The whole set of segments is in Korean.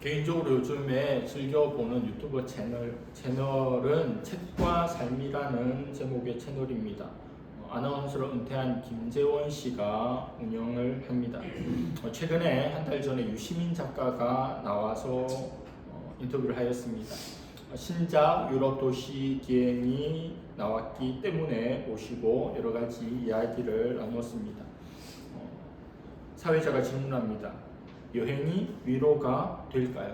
개인적으로 요즘에 즐겨보는 유튜브 채널은 책과 삶이라는 제목의 채널입니다. 아나운서로 은퇴한 김재원 씨가 운영을 합니다. 최근에 한 달 전에 유시민 작가가 나와서 인터뷰를 하였습니다. 신작 유럽 도시 기행이 나왔기 때문에 모시고 여러 가지 이야기를 나누었습니다. 사회자가 질문합니다. 여행이 위로가 될까요?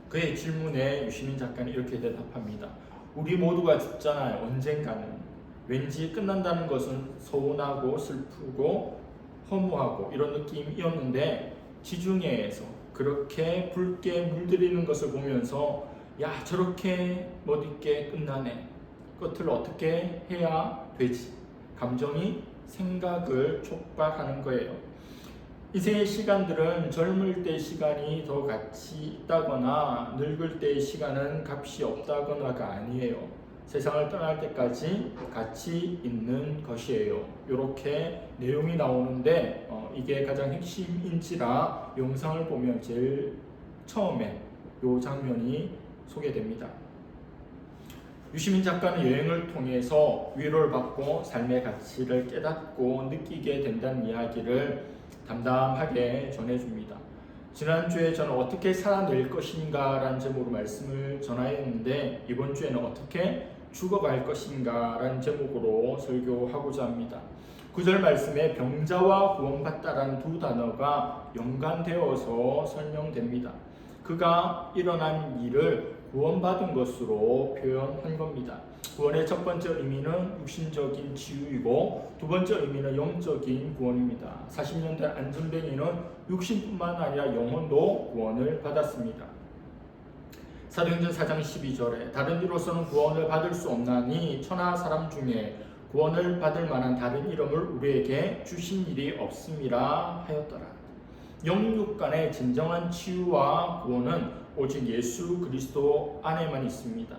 그의 질문에 유시민 작가는 이렇게 대답합니다. 우리 모두가 죽잖아요. 언젠가는. 왠지 끝난다는 것은 서운하고 슬프고 허무하고 이런 느낌이었는데 지중해에서 그렇게 붉게 물들이는 것을 보면서 야, 저렇게 멋있게 끝나네. 끝을 어떻게 해야 되지? 감정이 생각을 촉발하는 거예요. 인생의 시간들은 젊을 때 시간이 더 가치 있다거나 늙을 때의 시간은 값이 없다거나가 아니에요. 세상을 떠날 때까지 가치 있는 것이에요. 이렇게 내용이 나오는데 이게 가장 핵심인지라 영상을 보면 제일 처음에 이 장면이 소개됩니다. 유시민 작가는 여행을 통해서 위로를 받고 삶의 가치를 깨닫고 느끼게 된다는 이야기를 담담하게 전해줍니다. 지난주에 저는 어떻게 살아낼 것인가 라는 제목으로 말씀을 전하였는데 이번 주에는 어떻게 죽어갈 것인가 라는 제목으로 설교하고자 합니다. 9절 말씀에 병자와 구원받다라는 두 단어가 연관되어서 설명됩니다. 그가 일어난 일을 구원받은 것으로 표현한 겁니다. 구원의 첫 번째 의미는 육신적인 치유이고 두 번째 의미는 영적인 구원입니다. 40년 된 안전뱅이는 육신뿐만 아니라 영혼도 구원을 받았습니다. 사도행전 4장 12절에 다른 이로서는 구원을 받을 수 없나니 천하 사람 중에 구원을 받을 만한 다른 이름을 우리에게 주신 일이 없음이라 하였더라. 영육 간의 진정한 치유와 구원은 오직 예수 그리스도 안에만 있습니다.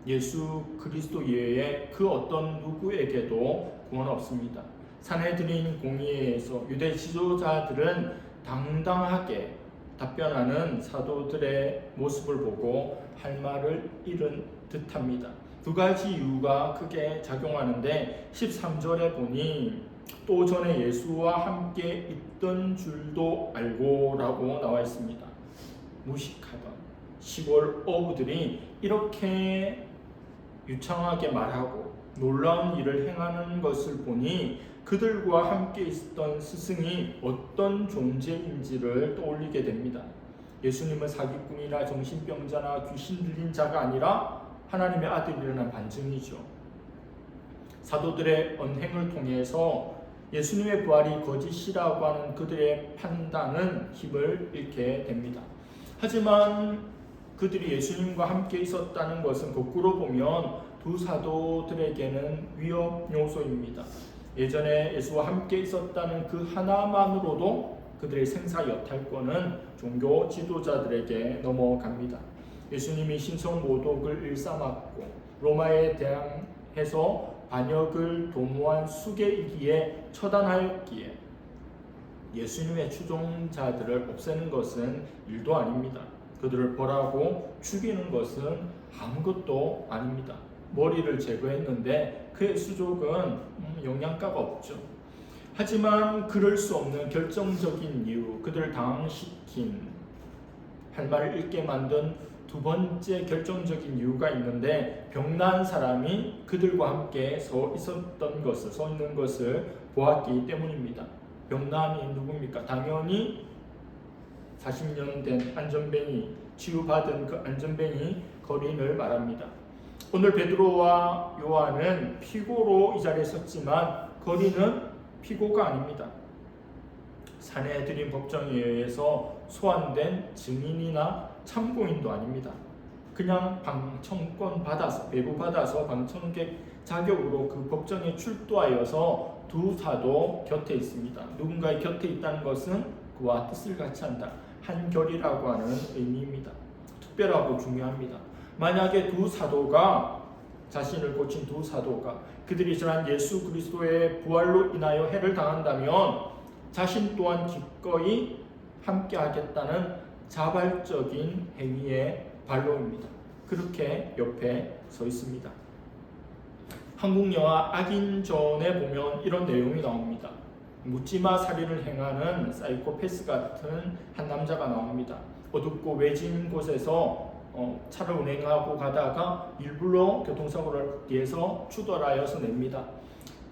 예수 그리스도 외에 그 어떤 누구에게도 구원 없습니다. 산헤드린 공의회에서 유대 지도자들은 당당하게 답변하는 사도들의 모습을 보고 할 말을 잃은 듯합니다. 두 가지 이유가 크게 작용하는데 13절에 보니 또 전에 예수와 함께 있던 줄도 알고 라고 나와 있습니다. 무식하던 시골 어부들이 이렇게 유창하게 말하고 놀라운 일을 행하는 것을 보니 그들과 함께 있었던 스승이 어떤 존재인지를 떠올리게 됩니다. 예수님은 사기꾼이나 정신병자나 귀신 들린 자가 아니라 하나님의 아들이라는 반증이죠. 사도들의 언행을 통해서 예수님의 부활이 거짓이라고 하는 그들의 판단은 힘을 잃게 됩니다. 하지만 그들이 예수님과 함께 있었다는 것은 거꾸로 보면 두 사도들에게는 위협 요소입니다. 예전에 예수와 함께 있었다는 그 하나만으로도 그들의 생사 여탈권은 종교 지도자들에게 넘어갑니다. 예수님이 신성모독을 일삼았고 로마에 대항해서 반역을 도모한 수계이기에 처단하였기에 예수님의 추종자들을 없애는 것은 일도 아닙니다. 그들을 벌하고 죽이는 것은 아무것도 아닙니다. 머리를 제거했는데 그의 수족은 영양가가 없죠. 하지만 그럴 수 없는 결정적인 이유, 그들을 당황시킨 할 말을 잃게 만든 두 번째 결정적인 이유가 있는데 병난 사람이 그들과 함께 서 있는 것을 보았기 때문입니다. 병난이 누굽니까? 당연히 40년 된 안전뱅이, 치유받은 그 안전뱅이 거린을 말합니다. 오늘 베드로와 요한은 피고로 이 자리에 섰지만 거린은 피고가 아닙니다. 산헤드린 법정에 의해서 소환된 증인이나 참고인도 아닙니다. 그냥 방청권 받아서, 배부받아서 방청객 자격으로 그 법정에 출두하여서 두 사도 곁에 있습니다. 누군가의 곁에 있다는 것은 그와 뜻을 같이 한다. 한결이라고 하는 의미입니다. 특별하고 중요합니다. 만약에 두 사도가 자신을 고친 두 사도가 그들이 전한 예수 그리스도의 부활로 인하여 해를 당한다면 자신 또한 기꺼이 함께 하겠다는 자발적인 행위의 반론입니다. 그렇게 옆에 서 있습니다. 한국 영화 악인전에 보면 이런 내용이 나옵니다. 묻지마 살인을 행하는 사이코패스 같은 한 남자가 나옵니다. 어둡고 외진 곳에서 차를 운행하고 가다가 일부러 교통사고를 뒤에서 추돌하여서 냅니다.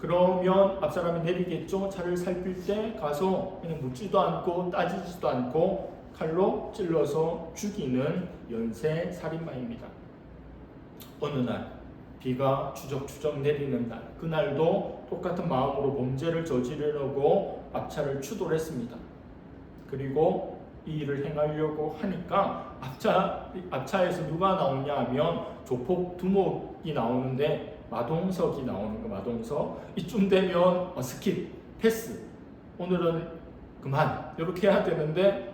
그러면 앞사람이 내리겠죠. 차를 살필 때 가서 그냥 묻지도 않고 따지지도 않고 칼로 찔러서 죽이는 연쇄 살인마입니다. 어느 날 비가 추적추적 내리는 날, 그날도 똑같은 마음으로 범죄를 저지르려고 앞차를 추돌했습니다. 그리고 이 일을 행하려고 하니까 앞차에서 누가 나오냐 하면 조폭 두목이 나오는데 마동석이 나오는 거. 마동석 이쯤 되면 스킵, 패스, 오늘은 그만 이렇게 해야 되는데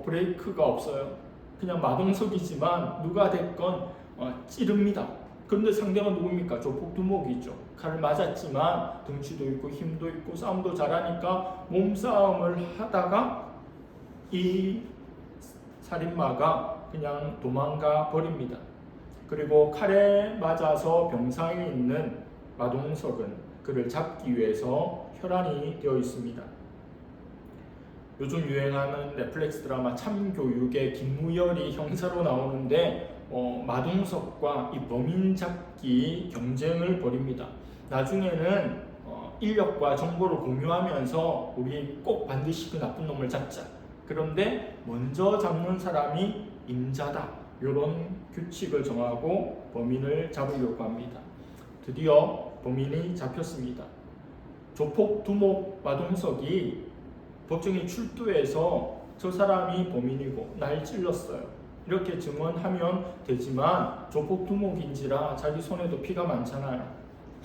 브레이크가 없어요. 그냥 마동석이지만 누가 됐건 찌릅니다. 그런데 상대가 누굽니까? 조폭 두목이죠. 칼을 맞았지만 덩치도 있고 힘도 있고 싸움도 잘하니까 몸싸움을 하다가 이 살인마가 그냥 도망가 버립니다. 그리고 칼에 맞아서 병상에 있는 마동석은 그를 잡기 위해서 혈안이 되어 있습니다. 요즘 유행하는 넷플릭스 드라마 참교육의 김무열이 형사로 나오는데 마동석과 이 범인 잡기 경쟁을 벌입니다. 나중에는 인력과 정보를 공유하면서 우리 꼭 반드시 그 나쁜 놈을 잡자. 그런데 먼저 잡는 사람이 임자다. 이런 규칙을 정하고 범인을 잡으려고 합니다. 드디어 범인이 잡혔습니다. 조폭 두목 마동석이 법정에 출두해서 저 사람이 범인이고 날 찔렀어요. 이렇게 증언하면 되지만 조폭 두목인지라 자기 손에도 피가 많잖아요.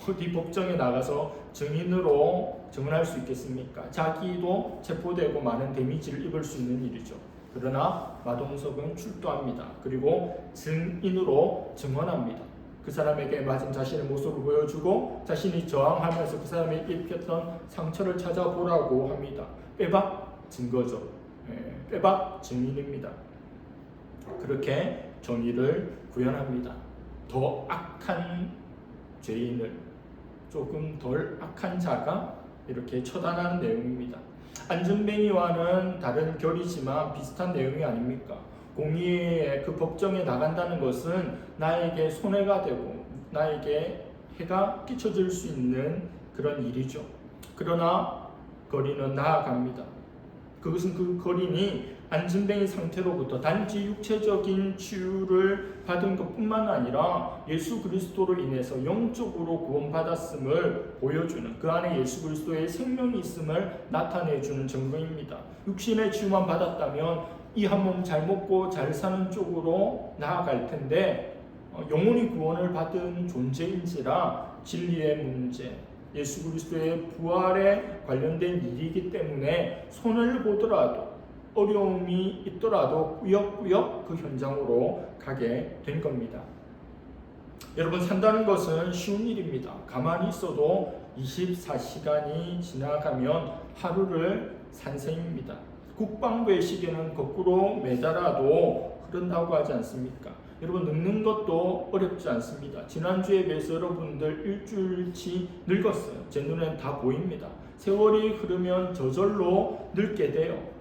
어디 법정에 나가서 증인으로 증언할 수 있겠습니까? 자기도 체포되고 많은 데미지를 입을 수 있는 일이죠. 그러나 마동석은 출두합니다. 그리고 증인으로 증언합니다. 그 사람에게 맞은 자신의 모습을 보여주고 자신이 저항하면서 그 사람에게 입혔던 상처를 찾아보라고 합니다. 빼박 증거죠. 빼박 증인입니다. 그렇게 정의를 구현합니다. 더 악한 죄인을 조금 덜 악한 자가 이렇게 처단하는 내용입니다. 안전뱅이와는 다른 결이지만 비슷한 내용이 아닙니까? 공의의 그 법정에 나간다는 것은 나에게 손해가 되고 나에게 해가 끼쳐질 수 있는 그런 일이죠. 그러나 거리는 나아갑니다. 그것은 그 거린이 안전뱅이 상태로부터 단지 육체적인 치유를 받은 것뿐만 아니라 예수 그리스도로 인해서 영적으로 구원받았음을 보여주는, 그 안에 예수 그리스도의 생명이 있음을 나타내주는 증거입니다. 육신의 치유만 받았다면 이 한 몸 잘 먹고 잘 사는 쪽으로 나아갈 텐데 영혼이 구원을 받은 존재인지라 진리의 문제, 예수 그리스도의 부활에 관련된 일이기 때문에 손해를 보더라도 어려움이 있더라도 꾸역꾸역 그 현장으로 가게 된 겁니다. 여러분, 산다는 것은 쉬운 일입니다. 가만히 있어도 24시간이 지나가면 하루를 산 셈입니다. 국방부의 시계는 거꾸로 매달아도 흐른다고 하지 않습니까? 여러분, 늙는 것도 어렵지 않습니다. 지난주에 비해서 여러분들 일주일치 늙었어요. 제 눈엔 다 보입니다. 세월이 흐르면 저절로 늙게 돼요.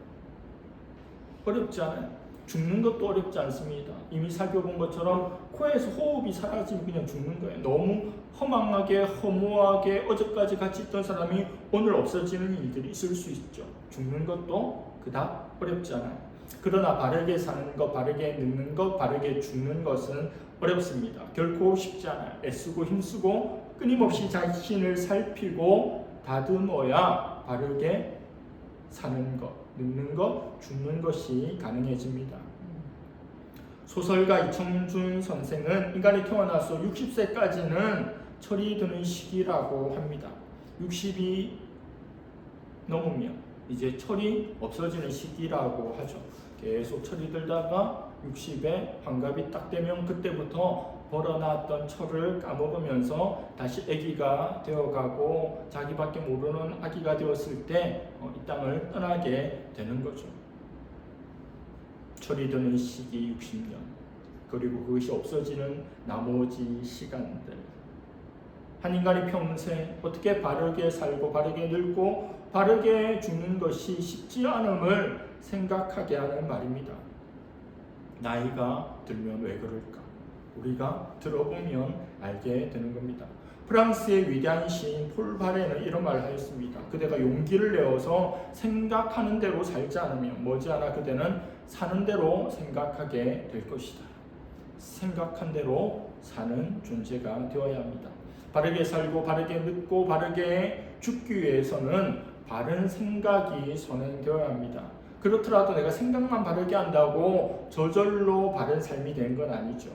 어렵지 않아요. 죽는 것도 어렵지 않습니다. 이미 살펴본 것처럼 코에서 호흡이 사라지면 그냥 죽는 거예요. 너무 허망하게 허무하게 어제까지 같이 있던 사람이 오늘 없어지는 일들이 있을 수 있죠. 죽는 것도 그닥 어렵지 않아요. 그러나 바르게 사는 것, 바르게 늙는 것, 바르게 죽는 것은 어렵습니다. 결코 쉽지 않아요. 애쓰고 힘쓰고 끊임없이 자신을 살피고 다듬어야 바르게 사는 것, 늙는 것, 죽는 것이 가능해집니다. 소설가 이청준 선생은 인간이 태어나서 60세까지는 철이 드는 시기라고 합니다. 60이 넘으면 이제 철이 없어지는 시기라고 하죠. 계속 철이 들다가 60에 환갑이 딱 되면 그때부터 벌어놨던 철을 까먹으면서 다시 아기가 되어가고 자기밖에 모르는 아기가 되었을 때 이 땅을 떠나게 되는 거죠. 철이 드는 시기 60년, 그리고 그것이 없어지는 나머지 시간들. 한 인간이 평생 어떻게 바르게 살고 바르게 늙고 바르게 죽는 것이 쉽지 않음을 생각하게 하는 말입니다. 나이가 들면 왜 그럴까? 우리가 들어보면 알게 되는 겁니다. 프랑스의 위대한 시인 폴 바레는 이런 말을 하였습니다. 그대가 용기를 내어서 생각하는 대로 살지 않으면 머지않아 그대는 사는 대로 생각하게 될 것이다. 생각한 대로 사는 존재가 되어야 합니다. 바르게 살고 바르게 늙고 바르게 죽기 위해서는 바른 생각이 선행되어야 합니다. 그렇더라도 내가 생각만 바르게 한다고 저절로 바른 삶이 되는 건 아니죠.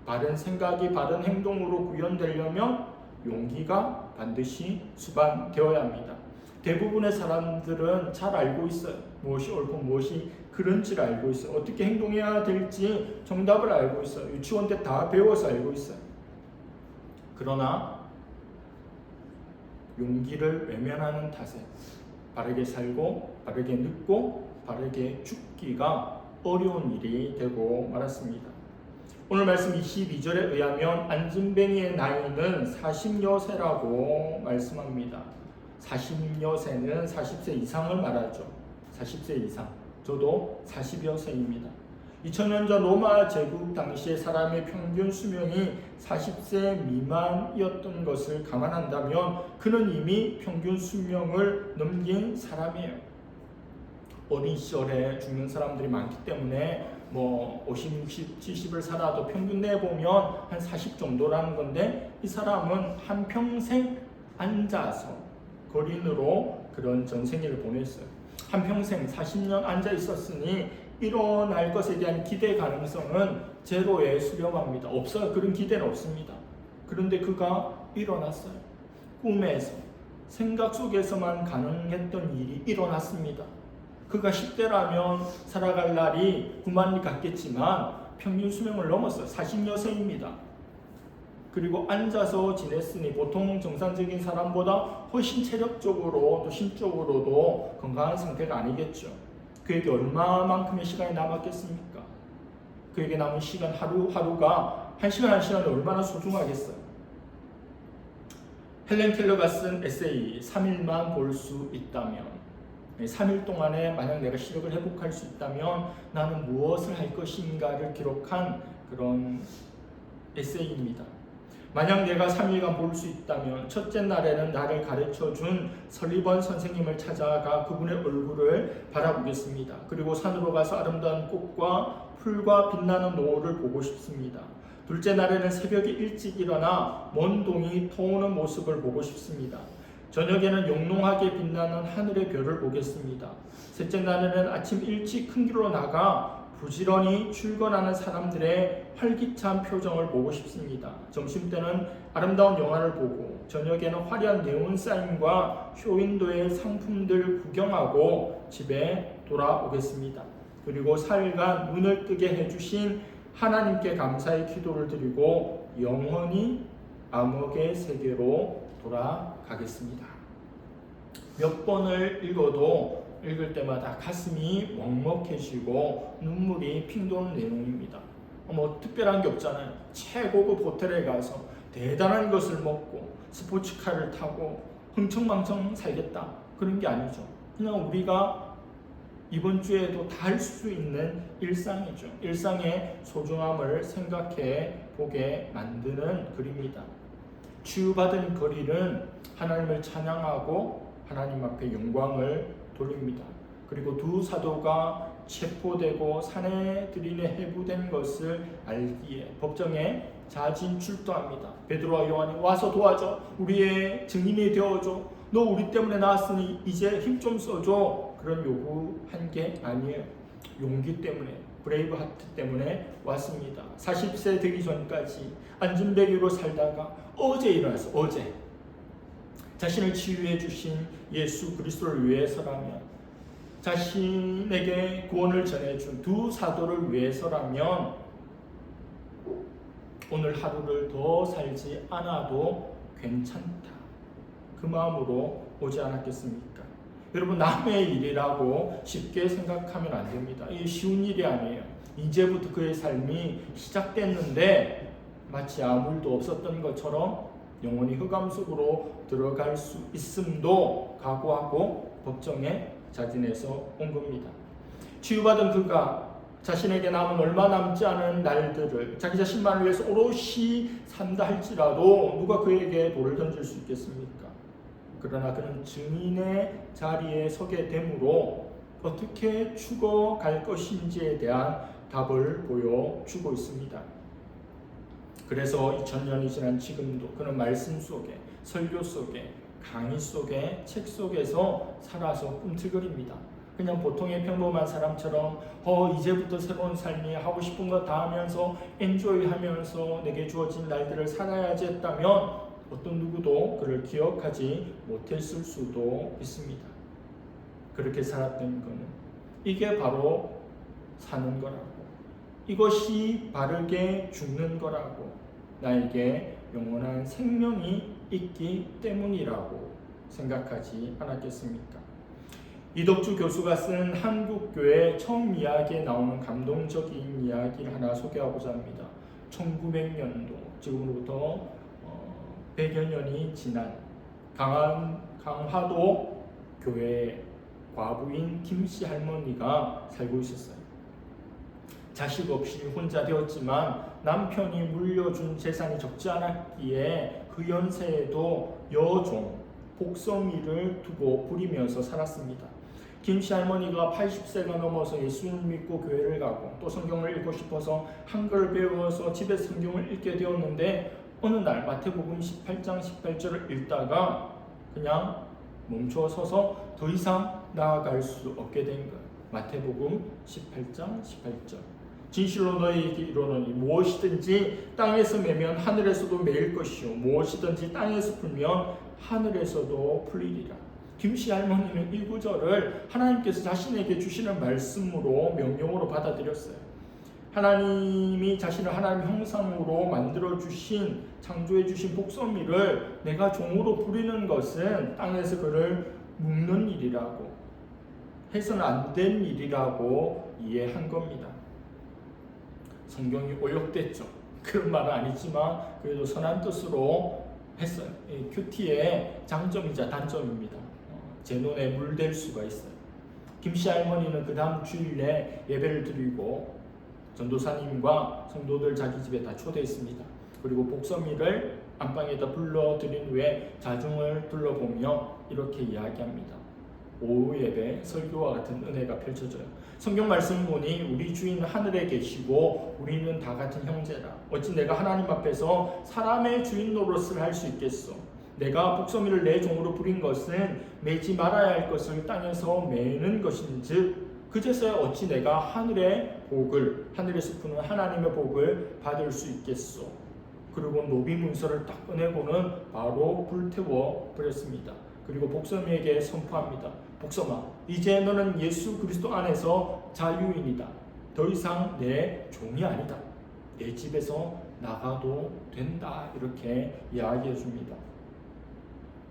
바른 생각이 바른 행동으로 구현되려면 용기가 반드시 수반되어야 합니다. 대부분의 사람들은 잘 알고 있어요. 무엇이 옳고 무엇이 그른지를 알고 있어요. 어떻게 행동해야 될지 정답을 알고 있어요. 유치원 때 다 배워서 알고 있어요. 그러나 용기를 외면하는 탓에 바르게 살고 바르게 늙고 바르게 죽기가 어려운 일이 되고 말았습니다. 오늘 말씀 22절에 의하면 안진뱅이의 나이는 40여 세라고 말씀합니다. 40여 세는 40세 이상을 말하죠. 40세 이상. 저도 40여 세입니다. 2000년 전 로마 제국 당시의 사람의 평균 수명이 40세 미만이었던 것을 감안한다면 그는 이미 평균 수명을 넘긴 사람이에요. 어린 시절에 죽는 사람들이 많기 때문에 50, 60, 70을 살아도 평균 내보면 한 40 정도라는 건데, 이 사람은 한평생 앉아서 거린으로 그런 전생일을 보냈어요. 한평생 40년 앉아 있었으니 일어날 것에 대한 기대 가능성은 제로에 수렴합니다. 없어요. 그런 기대는 없습니다. 그런데 그가 일어났어요. 꿈에서, 생각 속에서만 가능했던 일이 일어났습니다. 그가 10대라면 살아갈 날이 9만이 갔겠지만 평균 수명을 넘었어요. 40여 세입니다. 그리고 앉아서 지냈으니 보통 정상적인 사람보다 훨씬 체력적으로 또 심적으로도 건강한 상태가 아니겠죠. 그에게 얼마만큼의 시간이 남았겠습니까? 그에게 남은 시간 하루하루가 한 시간이 얼마나 소중하겠어요. 헬렌 켈러가 쓴 에세이 3일만 볼 수 있다면, 3일 동안에 만약 내가 시력을 회복할 수 있다면 나는 무엇을 할 것인가를 기록한 그런 에세이입니다. 만약 내가 3일간 볼 수 있다면 첫째 날에는 나를 가르쳐준 설리번 선생님을 찾아가 그분의 얼굴을 바라보겠습니다. 그리고 산으로 가서 아름다운 꽃과 풀과 빛나는 노을을 보고 싶습니다. 둘째 날에는 새벽에 일찍 일어나 먼 동이 터오는 모습을 보고 싶습니다. 저녁에는 영롱하게 빛나는 하늘의 별을 보겠습니다. 셋째 날에는 아침 일찍 큰 길로 나가 부지런히 출근하는 사람들의 활기찬 표정을 보고 싶습니다. 점심때는 아름다운 영화를 보고, 저녁에는 화려한 네온 사인과 쇼윈도의 상품들 구경하고 집에 돌아오겠습니다. 그리고 4일간 눈을 뜨게 해주신 하나님께 감사의 기도를 드리고 영원히 암흑의 세계로 돌아가겠습니다. 몇 번을 읽을 때마다 가슴이 먹먹해지고 눈물이 핑 도는 내용입니다. 특별한 게 없잖아요. 최고급 호텔에 가서 대단한 것을 먹고 스포츠카를 타고 흥청망청 살겠다, 그런 게 아니죠. 그냥 우리가 이번 주에도 다 할 수 있는 일상이죠. 일상의 소중함을 생각해 보게 만드는 글입니다. 치유받은 거리는 하나님을 찬양하고 하나님 앞에 영광을 돌립니다. 그리고 두 사도가 체포되고 산에 들이내 해부된 것을 알기에 법정에 자진 출두합니다. 베드로와 요한이 와서 도와줘, 우리의 증인이 되어줘, 너 우리 때문에 나왔으니 이제 힘 좀 써줘, 그런 요구한 게 아니에요. 용기 때문에, 브레이브 하트 때문에 왔습니다. 40세 되기 전까지 안진뱅이로 살다가 어제 일어났어. 어제 자신을 치유해 주신 예수 그리스도를 위해서라면, 자신에게 구원을 전해준 두 사도를 위해서라면 오늘 하루를 더 살지 않아도 괜찮다, 그 마음으로 오지 않았겠습니까? 여러분, 남의 일이라고 쉽게 생각하면 안 됩니다. 이게 쉬운 일이 아니에요. 이제부터 그의 삶이 시작됐는데 마치 아무 일도 없었던 것처럼 영원히 흑암 속으로 들어갈 수 있음도 각오하고 법정에 자진해서 온 겁니다. 치유받은 그가 자신에게 남은 얼마 남지 않은 날들을 자기 자신만을 위해서 오롯이 산다 할지라도 누가 그에게 돌을 던질 수 있겠습니까? 그러나 그는 증인의 자리에 서게 되므로 어떻게 죽어갈 것인지에 대한 답을 보여주고 있습니다. 그래서 2000년이 지난 지금도 그는 말씀 속에, 설교 속에, 강의 속에, 책 속에서 살아서 꿈틀거립니다. 그냥 보통의 평범한 사람처럼 이제부터 새로운 삶이 하고 싶은 거 다 하면서 엔조이 하면서 내게 주어진 날들을 살아야지 했다면 어떤 누구도 그를 기억하지 못했을 수도 있습니다. 그렇게 살았던 그는 이게 바로 사는 거라고, 이것이 바르게 죽는 거라고, 나에게 영원한 생명이 있기 때문이라고 생각하지 않았겠습니까? 이덕주 교수가 쓴 한국교회 처음 이야기에 나오는 감동적인 이야기를 하나 소개하고자 합니다. 1900년도, 지금으로부터 100여 년이 지난 강화도 교회에 과부인 김씨 할머니가 살고 있었어요. 자식 없이 혼자 되었지만 남편이 물려준 재산이 적지 않았기에 그 연세에도 여종 복성이를 두고 부리면서 살았습니다. 김씨 할머니가 80세가 넘어서 예수님을 믿고 교회를 가고 또 성경을 읽고 싶어서 한글을 배워서 집에 성경을 읽게 되었는데 어느 날 마태복음 18장 18절을 읽다가 그냥 멈춰 서서 더 이상 나아갈 수 없게 된 거예요. 마태복음 18장 18절. 진실로 너희에게 이르노니 무엇이든지 땅에서 매면 하늘에서도 매일 것이요 무엇이든지 땅에서 풀면 하늘에서도 풀리리라. 김씨 할머니는 이 구절을 하나님께서 자신에게 주시는 말씀으로 명령으로 받아들였어요. 하나님이 자신을 하나님 형상으로 만들어주신, 창조해주신 복소미를 내가 종으로 부리는 것은 땅에서 그를 묶는 일이라고, 해서는 안 된 일이라고 이해한 겁니다. 성경이 오역됐죠. 그런 말은 아니지만 그래도 선한 뜻으로 했어요. 큐티의 장점이자 단점입니다. 제 눈에 물댈 수가 있어요. 김씨 할머니는 그 다음 주일에 예배를 드리고 전도사님과 성도들 자기 집에 다 초대했습니다. 그리고 복서미를 안방에다 불러드린 후에 자중을 둘러보며 이렇게 이야기합니다. 오후 예배 설교와 같은 은혜가 펼쳐져요. 성경 말씀 보니 우리 주인은 하늘에 계시고 우리는 다 같은 형제라. 어찌 내가 하나님 앞에서 사람의 주인 노릇을 할 수 있겠소? 내가 복서미를 내 종으로 부린 것은 매지 말아야 할 것을 땅에서 매는 것인즉 그제서야 어찌 내가 하늘의 복을, 하늘에서 푸는 하나님의 복을 받을 수 있겠소? 그리고 노비 문서를 딱 꺼내고는 바로 불태워 버렸습니다. 그리고 복서미에게 선포합니다. 복서마, 이제 너는 예수 그리스도 안에서 자유인이다. 더 이상 내 종이 아니다. 내 집에서 나가도 된다. 이렇게 이야기해 줍니다.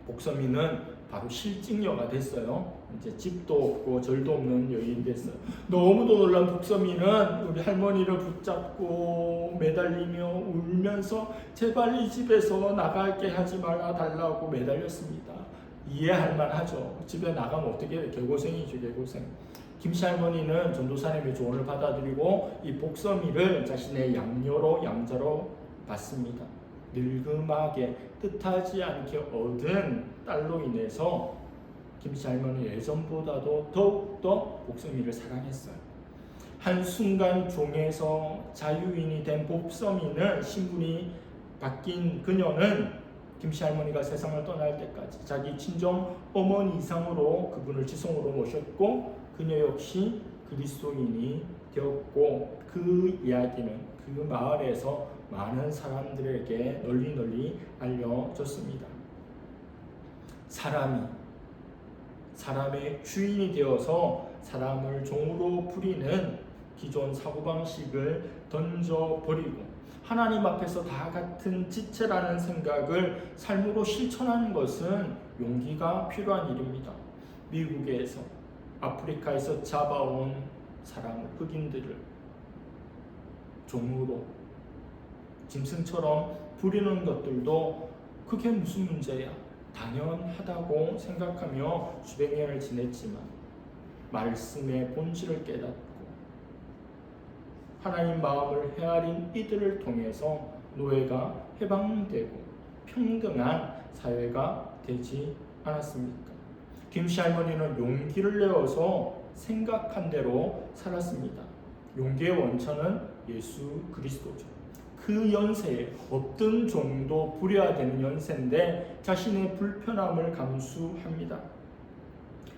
복서미는 바로 실직녀가 됐어요. 이제 집도 없고 절도 없는 여인이 됐어요. 너무도 놀란 복서미는 우리 할머니를 붙잡고 매달리며 울면서 제발 이 집에서 나가게 하지 말아 달라고 매달렸습니다. 이해할 만하죠. 집에 나가면 어떻게 해? 개고생이죠, 개고생. 김씨 할머니는 전도사님의 조언을 받아들이고 이 복서미를 자신의 양녀로, 양자로 받습니다. 늙음하게 뜻하지 않게 얻은 딸로 인해서 김씨 할머니 예전보다도 더욱더 복서미를 사랑했어요. 한순간 종에서 자유인이 된 복서미는 신분이 바뀐 그녀는 김씨 할머니가 세상을 떠날 때까지 자기 친정 어머니 이상으로 그분을 지성으로 모셨고 그녀 역시 그리스도인이 되었고 그 이야기는 그 마을에서 많은 사람들에게 널리 알려졌습니다. 사람의 주인이 되어서 사람을 종으로 부리는 기존 사고방식을 던져버리고 하나님 앞에서 다 같은 지체라는 생각을 삶으로 실천하는 것은 용기가 필요한 일입니다. 미국에서 아프리카에서 잡아온 사람을, 흑인들을 종으로 짐승처럼 부리는 것들도 그게 무슨 문제야? 당연하다고 생각하며 수백 년을 지냈지만 말씀의 본질을 깨닫고 하나님 마음을 헤아린 이들을 통해서 노예가 해방되고 평등한 사회가 되지 않았습니까? 김씨 할머니는 용기를 내어서 생각한 대로 살았습니다. 용기의 원천은 예수 그리스도죠. 그 연세에 어떤 종도 부려야 되는 연세인데 자신의 불편함을 감수합니다.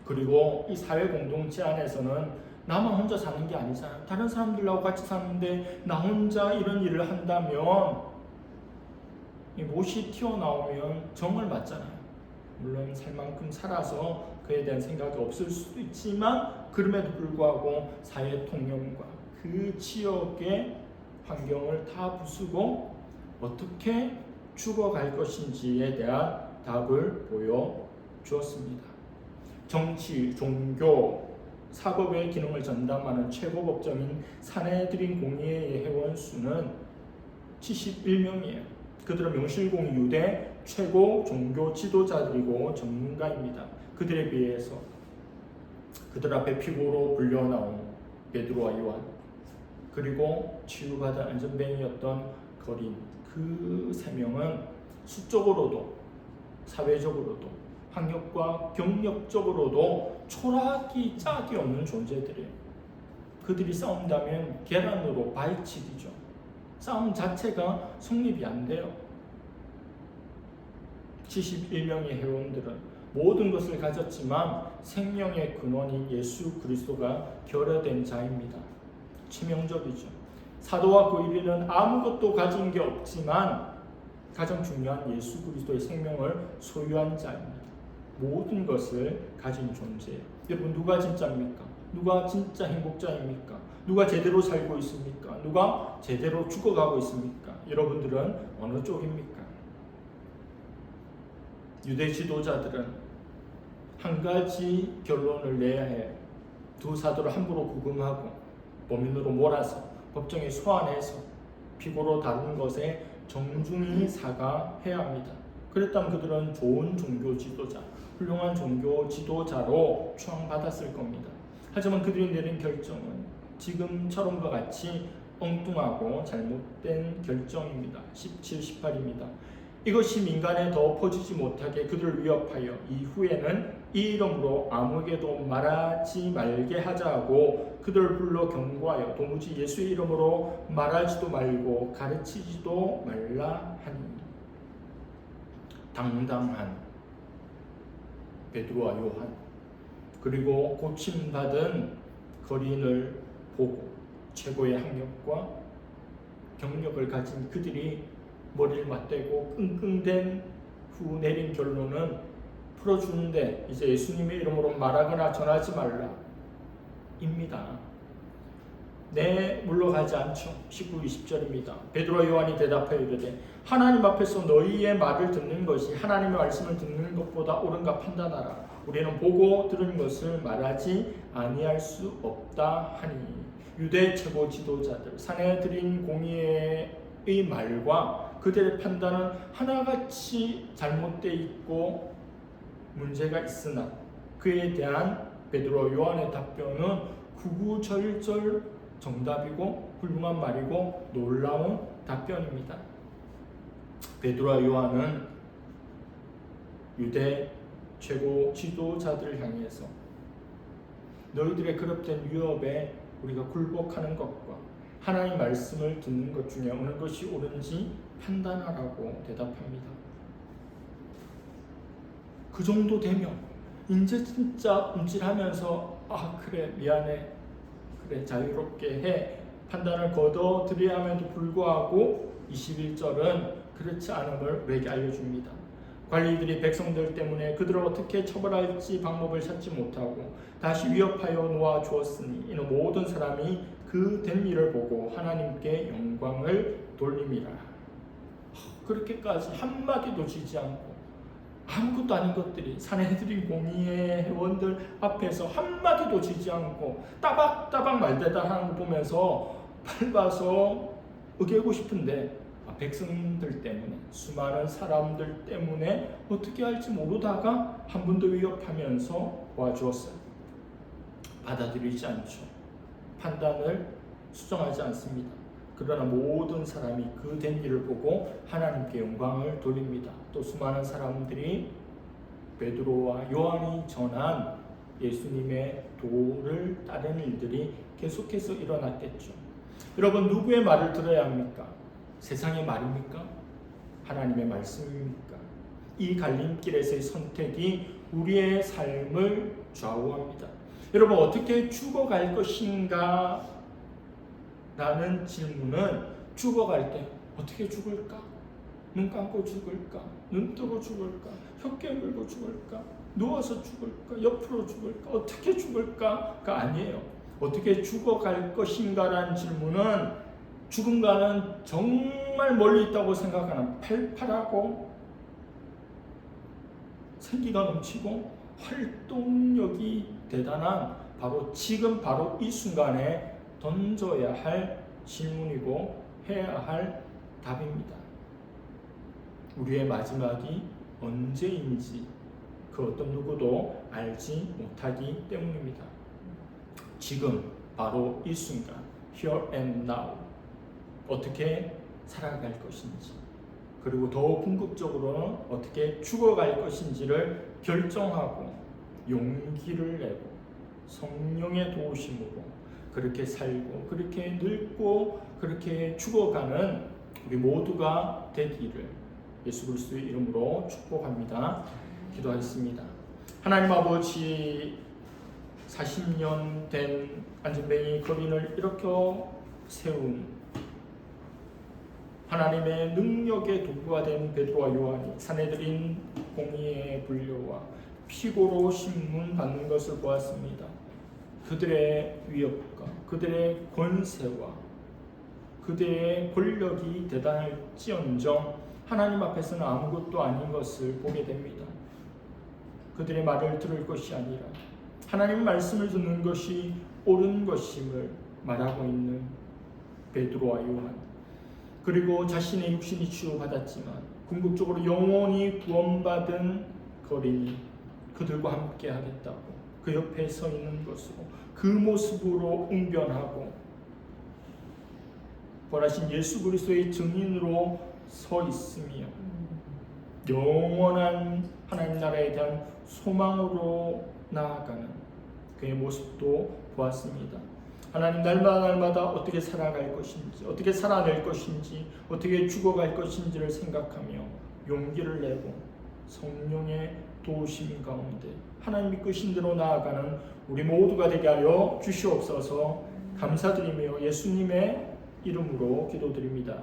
그리고 이 사회 공동체 안에서는 나만 혼자 사는 게 아니잖아요. 다른 사람들하고 같이 사는데 나 혼자 이런 일을 한다면 이 못이 튀어나오면 정을 맞잖아요. 물론 살 만큼 살아서 그에 대한 생각이 없을 수도 있지만 그럼에도 불구하고 사회 통념과 그 지역의 환경을 다 부수고 어떻게 죽어갈 것인지에 대한 답을 보여주었습니다. 정치, 종교, 사법의 기능을 전담하는 최고 법정인 사내드린 공의회의 회원 수는 71명이에요. 그들은 명실공히 유대 최고 종교 지도자들이고 전문가입니다. 그들에 비해서 그들 앞에 피고로 불려나온 베드로와 요한, 그리고 치유받은 안전뱅이였던 거린, 그 세 명은 수적으로도 사회적으로도 학력과 경력적으로도 초락이 짝이 없는 존재들이에요. 그들이 싸운다면 계란으로 발치기죠. 싸움 자체가 성립이 안 돼요. 71명의 회원들은 모든 것을 가졌지만 생명의 근원인 예수 그리스도가 결여된 자입니다. 치명적이죠. 사도와 그 일위는 아무것도 가진 게 없지만 가장 중요한 예수 그리스도의 생명을 소유한 자입니다. 모든 것을 가진 존재예요. 여러분, 누가 진짜입니까? 누가 진짜 행복자입니까? 누가 제대로 살고 있습니까? 누가 제대로 죽어가고 있습니까? 여러분들은 어느 쪽입니까? 유대 지도자들은 한 가지 결론을 내야 해요. 두 사도를 함부로 구금하고 범인으로 몰아서 법정에 소환해서 피고로 다룬 것에 정중히 사과해야 합니다. 그랬다면 그들은 좋은 종교 지도자, 훌륭한 종교 지도자로 추앙받았을 겁니다. 하지만 그들이 내린 결정은 지금처럼과 같이 엉뚱하고 잘못된 결정입니다. 17, 18입니다. 이것이 민간에 더 퍼지지 못하게 그들을 위협하여 이후에는 이 이름으로 아무에게도 말하지 말게 하자고 그들을 불러 경고하여 도무지 예수의 이름으로 말하지도 말고 가르치지도 말라 하니. 당당한 베드로와 요한, 그리고 고침받은 거린을 보고 최고의 학력과 경력을 가진 그들이 머리를 맞대고 끙끙댄 후 내린 결론은 풀어주는데 이제 예수님의 이름으로 말하거나 전하지 말라 입니다. 네, 물러가지 않죠. 19, 20절입니다. 베드로와 요한이 대답하여 이르되 하나님 앞에서 너희의 말을 듣는 것이 하나님의 말씀을 듣는 것보다 옳은가 판단하라. 우리는 보고 들은 것을 말하지 아니할 수 없다 하니. 유대 최고 지도자들 사내들인 공의의 말과 그들의 판단은 하나같이 잘못되어 있고 문제가 있으나 그에 대한 베드로 요한의 답변은 구구절절 정답이고 훌륭한 말이고 놀라운 답변입니다. 베드로와 요한은 유대 최고 지도자들을 향해서 너희들의 그릇된 위협에 우리가 굴복하는 것과 하나님의 말씀을 듣는 것 중에 어느 것이 옳은지 판단하라고 대답합니다. 그 정도 되면 이제 진짜 움찔하면서 그래 미안해 그래 자유롭게 해 판단을 거둬들여야 함에도 불구하고 21절은 그렇지 않음을 우리에게 알려줍니다. 관리들이 백성들 때문에 그들을 어떻게 처벌할지 방법을 찾지 못하고 다시 위협하여 놓아주었으니 이는 모든 사람이 그 된 일을 보고 하나님께 영광을 돌림이라. 그렇게까지 한마디도 지지 않고 아무것도 아닌 것들이 사내들인 공의회 회원들 앞에서 한마디도 지지 않고 따박따박 말대다 하는 거 보면서 밟아서 어기고 싶은데 백성들 때문에, 수많은 사람들 때문에 어떻게 할지 모르다가 한 번 더 위협하면서 와주었어요. 받아들이지 않죠. 판단을 수정하지 않습니다. 그러나 모든 사람이 그 된 일을 보고 하나님께 영광을 돌립니다. 또 수많은 사람들이 베드로와 요한이 전한 예수님의 도를 따르는 일들이 계속해서 일어났겠죠. 여러분, 누구의 말을 들어야 합니까? 세상의 말입니까? 하나님의 말씀입니까? 이 갈림길에서의 선택이 우리의 삶을 좌우합니다. 여러분, 어떻게 죽어갈 것인가? 라는 질문은, 죽어갈 때 어떻게 죽을까? 눈 감고 죽을까? 눈 뜨고 죽을까? 혀깨 물고 죽을까? 누워서 죽을까? 옆으로 죽을까? 어떻게 죽을까가 아니에요. 어떻게 죽어갈 것인가라는 질문은 죽음과는 정말 멀리 있다고 생각하는 팔팔하고 생기가 넘치고 활동력이 대단한, 바로 지금 바로 이 순간에 던져야 할 질문이고 해야 할 답입니다. 우리의 마지막이 언제인지 그 어떤 누구도 알지 못하기 때문입니다. 지금 바로 이 순간, here and now, 어떻게 살아갈 것인지, 그리고 더 궁극적으로는 어떻게 죽어갈 것인지를 결정하고 용기를 내고 성령의 도우심으로 그렇게 살고 그렇게 늙고 그렇게 죽어가는 우리 모두가 되기를 예수 그리스도의 이름으로 축복합니다. 기도하겠습니다. 하나님 아버지, 40년 된 안전뱅이 거린을 이렇게 세운 하나님의 능력의 도구가 된 베드로와 요한이 사내들인 공의의 분류와 피고로 신문받는 것을 보았습니다. 그들의 위협과 그들의 권세와 그들의 권력이 대단할지언정 하나님 앞에서는 아무것도 아닌 것을 보게 됩니다. 그들의 말을 들을 것이 아니라 하나님의 말씀을 듣는 것이 옳은 것임을 말하고 있는 베드로와 요한, 그리고 자신의 육신이 치유받았지만 궁극적으로 영원히 구원받은 거린이 그들과 함께 하겠다고 그 옆에 서 있는 것으로, 그 모습으로 웅변하고 부활하신 예수 그리스도의 증인으로 서 있으며 영원한 하나님 나라에 대한 소망으로 나아가는 그의 모습도 보았습니다. 하나님, 날마다 어떻게 살아갈 것인지, 어떻게 살아낼 것인지, 어떻게 죽어갈 것인지를 생각하며 용기를 내고 성령의 도우심 가운데 하나님 이끄신 대로 나아가는 우리 모두가 되게 하여 주시옵소서. 감사드리며 예수님의 이름으로 기도드립니다.